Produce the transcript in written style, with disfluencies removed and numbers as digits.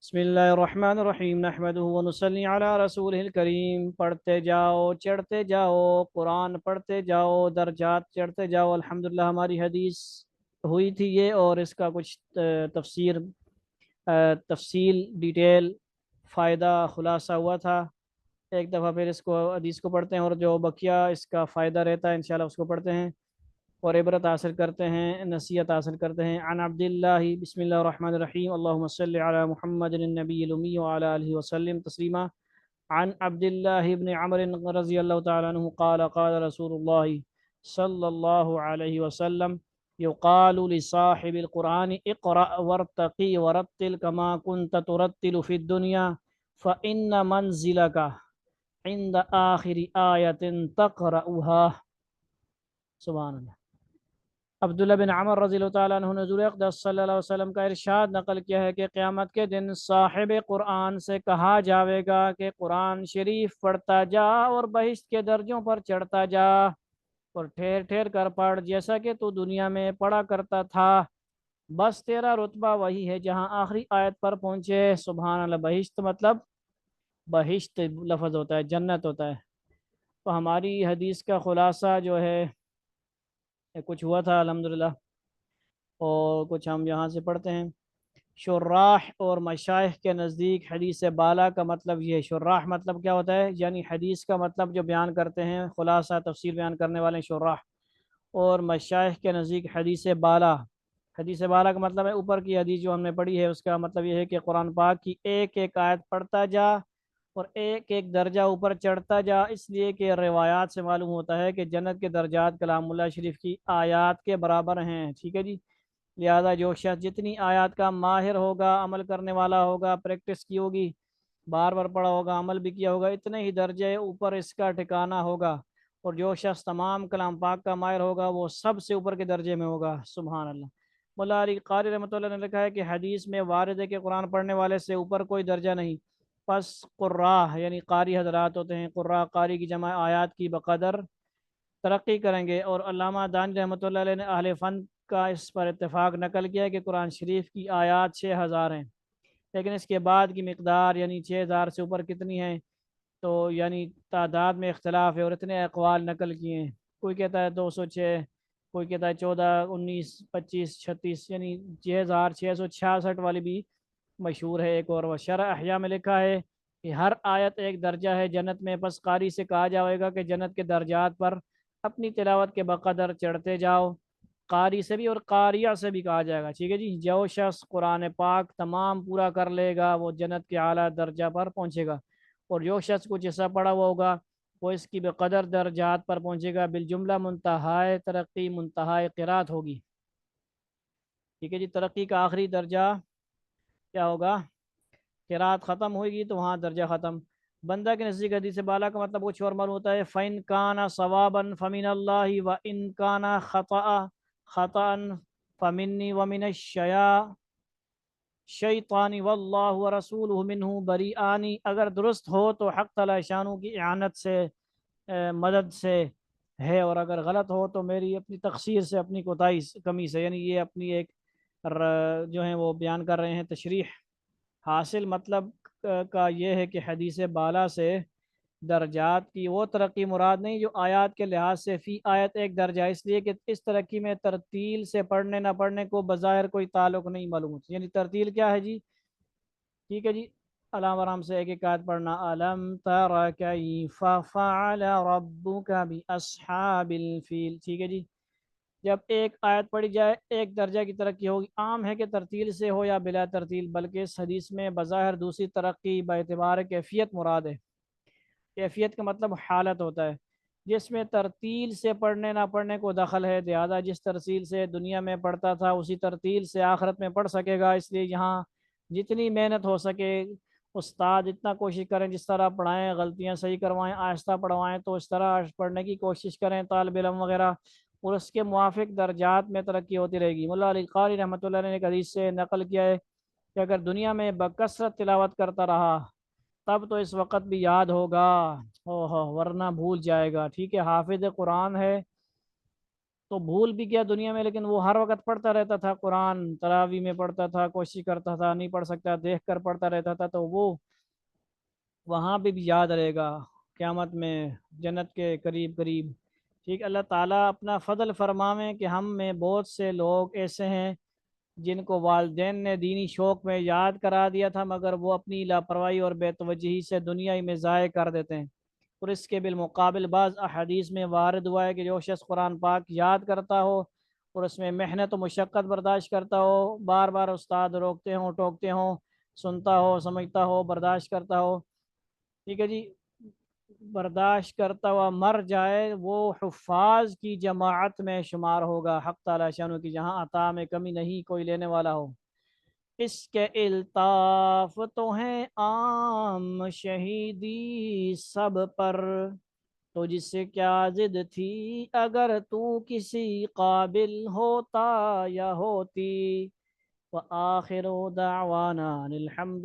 بسم اللہ الرحمن الرحیم نحمدہ ونصلی علی رسولہ الکریم۔ پڑھتے جاؤ چڑھتے جاؤ، قرآن پڑھتے جاؤ، درجات چڑھتے جاؤ۔ الحمدللہ ہماری حدیث ہوئی تھی یہ، اور اس کا کچھ تفصیل ڈیٹیل فائدہ خلاصہ ہوا تھا۔ ایک دفعہ پھر اس کو حدیث کو پڑھتے ہیں، اور جو بقیہ اس کا فائدہ رہتا ہے انشاءاللہ اس کو پڑھتے ہیں اور عبرت حاصل کرتے ہیں، نصیحت حاصل کرتے ہیں۔ عن عبداللہ بسم اللہ الرحمن الرحیم اللہم صلی علی محمد النبی الامی وعلی آلہ وسلم تسلیما۔ عن عبداللہ بن عمر رضی اللہ تعالی عنہ قال قال رسول اللہ صلی اللہ علیہ وسلم يقال لصاحب القرآن اقرأ وارتقي ورتل كما كنت ترتل في الدنيا فإن منزلك عند آخر آية تقرأها۔ سبحان اللہ۔ عبداللہ بن عمر رضی اللہ تعالیٰ عنہ نے حضور اقدس صلی اللہ علیہ وسلم کا ارشاد نقل کیا ہے کہ قیامت کے دن صاحب قرآن سے کہا جاوے گا کہ قرآن شریف پڑھتا جا اور بہشت کے درجوں پر چڑھتا جا، اور ٹھہر ٹھہر کر پڑھ جیسا کہ تو دنیا میں پڑھا کرتا تھا، بس تیرا رتبہ وہی ہے جہاں آخری آیت پر پہنچے۔ سبحان اللہ۔ بہشت مطلب بہشت لفظ ہوتا ہے، جنت ہوتا ہے۔ تو ہماری حدیث کا خلاصہ جو ہے کچھ ہوا تھا الحمدللہ، اور کچھ ہم یہاں سے پڑھتے ہیں۔ شراح اور مشائخ کے نزدیک حدیث بالا کا مطلب یہ ہے۔ شراح مطلب کیا ہوتا ہے؟ یعنی حدیث کا مطلب جو بیان کرتے ہیں، خلاصہ تفسیر بیان کرنے والے شراح، اور مشائخ کے نزدیک حدیث بالا۔ حدیث بالا کا مطلب ہے اوپر کی حدیث جو ہم نے پڑھی ہے اس کا مطلب یہ ہے کہ قرآن پاک کی ایک ایک آیت پڑھتا جا اور ایک ایک درجہ اوپر چڑھتا جا، اس لیے کہ روایات سے معلوم ہوتا ہے کہ جنت کے درجات کلام اللہ شریف کی آیات کے برابر ہیں۔ ٹھیک ہے جی۔ لہذا جو شخص جتنی آیات کا ماہر ہوگا، عمل کرنے والا ہوگا، پریکٹس کی ہوگی، بار بار پڑھا ہوگا، عمل بھی کیا ہوگا، اتنے ہی درجے اوپر اس کا ٹھکانہ ہوگا، اور جو شخص تمام کلام پاک کا ماہر ہوگا وہ سب سے اوپر کے درجے میں ہوگا۔ سبحان اللہ۔ مولا علی قاری رحمۃ اللہ نے لکھا ہے کہ حدیث میں وارد ہے کہ قرآن پڑھنے والے سے اوپر کوئی درجہ نہیں، پس قراء یعنی قاری حضرات ہوتے ہیں، قراء قاری کی جمع آیات کی بقدر ترقی کریں گے۔ اور علامہ دانی رحمۃ اللہ علیہ نے اہل فن کا اس پر اتفاق نقل کیا ہے کہ قرآن شریف کی آیات 6000 ہیں، لیکن اس کے بعد کی مقدار یعنی 6000 سے اوپر کتنی ہیں تو یعنی تعداد میں اختلاف ہے، اور اتنے اقوال نقل کیے ہیں۔ کوئی کہتا ہے 206، کوئی کہتا ہے 14، 19، 25، 36، یعنی 6666 والی بھی مشہور ہے ایک۔ اور وہ شرح احیاء میں لکھا ہے کہ ہر آیت ایک درجہ ہے جنت میں، پس قاری سے کہا جائے گا کہ جنت کے درجات پر اپنی تلاوت کے بقدر چڑھتے جاؤ۔ قاری سے بھی اور قاریہ سے بھی کہا جائے گا۔ ٹھیک ہے جی۔ جو شخص قرآن پاک تمام پورا کر لے گا وہ جنت کے اعلیٰ درجہ پر پہنچے گا، اور جو شخص کچھ ایسا پڑھا ہوا ہوگا وہ اس کی بقدر درجات پر پہنچے گا۔ بالجملہ منتہائے ترقی منتہائے قرات ہوگی۔ ٹھیک ہے جی۔ ترقی کا آخری درجہ کیا ہوگا؟ قرات ختم ہوئے گی تو وہاں درجہ ختم۔ بندہ کے نزدیک حدیث بالا کا مطلب کچھ اور معلوم ہوتا ہے۔ فَإِن كَانَ صَوَابًا فَمِنَ اللَّهِ وَإِن كَانَ خَطَأً فَمِنِّي وَمِنَ الشَّيْطَانِ وَاللَّهُ وَرَسُولُهُ مِنْهُ بَرِيئَانِ۔ اگر درست ہو تو حق تعالی شانوں کی اعانت سے، مدد سے ہے، اور اگر غلط ہو تو میری اپنی تقصیر سے، اپنی کوتاہی کمی سے، یعنی یہ اپنی ایک جو ہیں وہ بیان کر رہے ہیں تشریح۔ حاصل مطلب کا یہ ہے کہ حدیث بالا سے درجات کی وہ ترقی مراد نہیں جو آیات کے لحاظ سے فی آیت ایک درجہ ہے، اس لیے کہ اس ترقی میں ترتیل سے پڑھنے نہ پڑھنے کو بظاہر کوئی تعلق نہیں معلوم ہوتا۔ یعنی ترتیل کیا ہے جی؟ ٹھیک ہے جی۔ علام آرام سے ایک ایک آیت پڑھنا۔ علم تر کیف فعل ربک باصحاب الفیل۔ ٹھیک ہے جی۔ جب ایک آیت پڑھی جائے ایک درجہ کی ترقی ہوگی۔ عام ہے کہ ترتیل سے ہو یا بلا ترتیل، بلکہ اس حدیث میں بظاہر دوسری ترقی باعتبار کیفیت مراد ہے۔ کیفیت کا مطلب حالت ہوتا ہے، جس میں ترتیل سے پڑھنے نہ پڑھنے کو دخل ہے۔ لہذا جس ترتیل سے دنیا میں پڑھتا تھا اسی ترتیل سے آخرت میں پڑھ سکے گا۔ اس لیے یہاں جتنی محنت ہو سکے استاد اتنا کوشش کریں، جس طرح پڑھائیں، غلطیاں صحیح کروائیں، آہستہ پڑھوائیں تو اس طرح پڑھنے کی کوشش کریں طالب علم وغیرہ، اور اس کے موافق درجات میں ترقی ہوتی رہے گی۔ مولا علی قاری رحمۃ اللہ نے ایک حدیث سے نقل کیا ہے کہ اگر دنیا میں بکثرت تلاوت کرتا رہا تب تو اس وقت بھی یاد ہوگا، ورنہ بھول جائے گا۔ ٹھیک ہے۔ حافظ قرآن ہے تو بھول بھی گیا دنیا میں، لیکن وہ ہر وقت پڑھتا رہتا تھا قرآن، تراوی میں پڑھتا تھا، کوشش کرتا تھا، نہیں پڑھ سکتا دیکھ کر پڑھتا رہتا تھا، تو وہ وہاں پہ بھی یاد رہے گا قیامت میں جنت کے قریب قریب۔ ٹھیک، اللہ تعالیٰ اپنا فضل فرماویں کہ ہم میں بہت سے لوگ ایسے ہیں جن کو والدین نے دینی شوق میں یاد کرا دیا تھا، مگر وہ اپنی لاپرواہی اور بے توجہی سے دنیا ہی میں ضائع کر دیتے ہیں۔ اور اس کے بالمقابل بعض احادیث میں وارد ہوا ہے کہ جو شخص قرآن پاک یاد کرتا ہو اور اس میں محنت و مشقت برداشت کرتا ہو، بار بار استاد روکتے ہوں ٹوکتے ہوں، سنتا ہو، سمجھتا ہو، برداشت کرتا ہو، ٹھیک ہے جی، برداشت کرتا ہوا مر جائے، وہ حفاظ کی جماعت میں شمار ہوگا، حق تعالی شانہ کی جہاں عطا میں کمی نہیں کوئی لینے والا ہو۔ اس کے الطاف تو ہیں عام شہیدی سب پر، تو جس سے کیا ضد تھی اگر تو کسی قابل ہوتا یا ہوتی۔ وآخر دعوانا الحمد